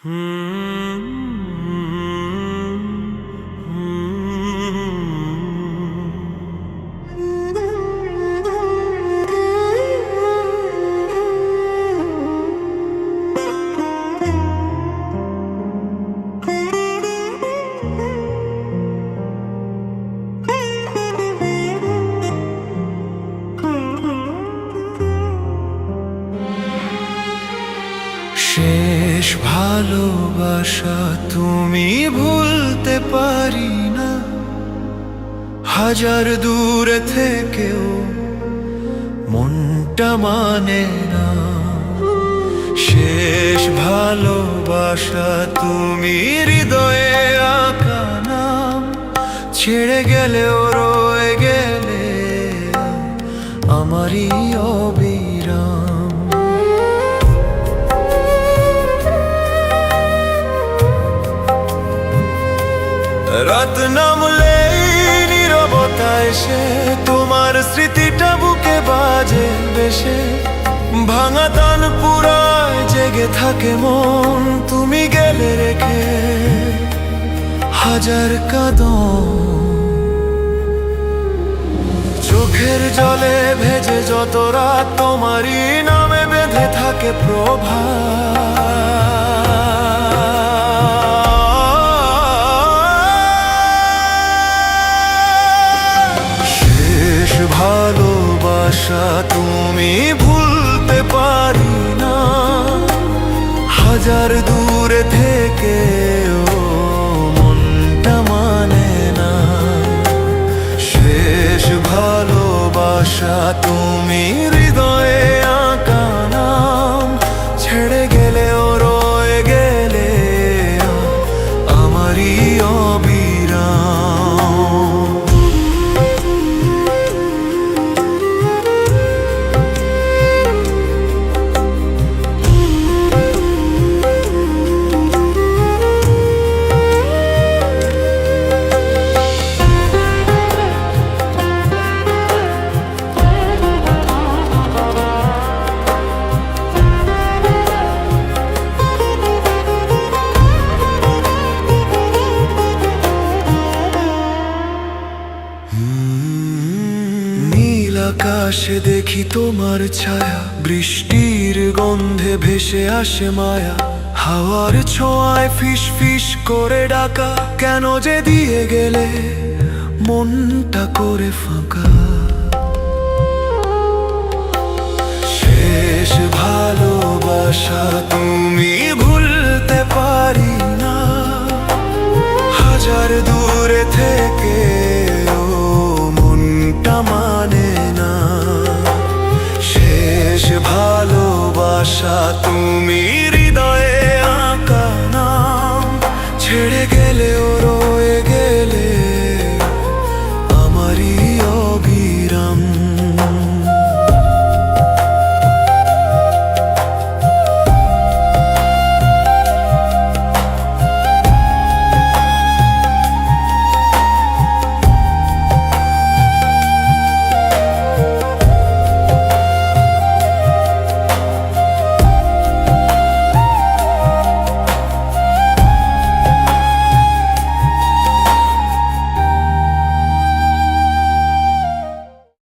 শেষ ভালোবাসা তুমি ভুলতে পারি না, হাজার দূরে থেকেও মনটা মানে না। শেষ ভালোবাসা তুমি হৃদয়ে আঁকা নাম, ছেড়ে গেলেও রয়ে গেলে আমারই অবিরাম। রাত নামলে নীরবতা এসে তোমার স্মৃতিটা বুকে বাজে বেশে, ভাঙা তান পুরায় জেগে থাকে মন তুমি গেলে রেখে হাজার কাঁদন। চোখের জলে ভেজে যত রাত তোমারই নামে বেঁধে থাকে প্রভাত। ভালোবাসা তুমি ভুলতে পারি না, হাজার দূরে থেকে মনটা মানে না। শেষ ভালোবাসা তুমি হৃদয়ে আঁকা নাম, ছেড়ে গেলেও রয়ে গেলে আমারই অবিরাম। আকাশে দেখি তোমার ছায়া, বৃষ্টির গন্ধে ভেসে আসে মায়া, হাওয়ার ছোঁয়ায় ফিস ফিস করে ডাকা, কেন যে দিয়ে গেলে মনটা করে ফাঁকা। শেষ ভালোবাসা তুমি ভুলতে পারি না, হাজার দূরে থেকে মনটা মানে না। শেষ ভালোবাসা তুমি হৃদয়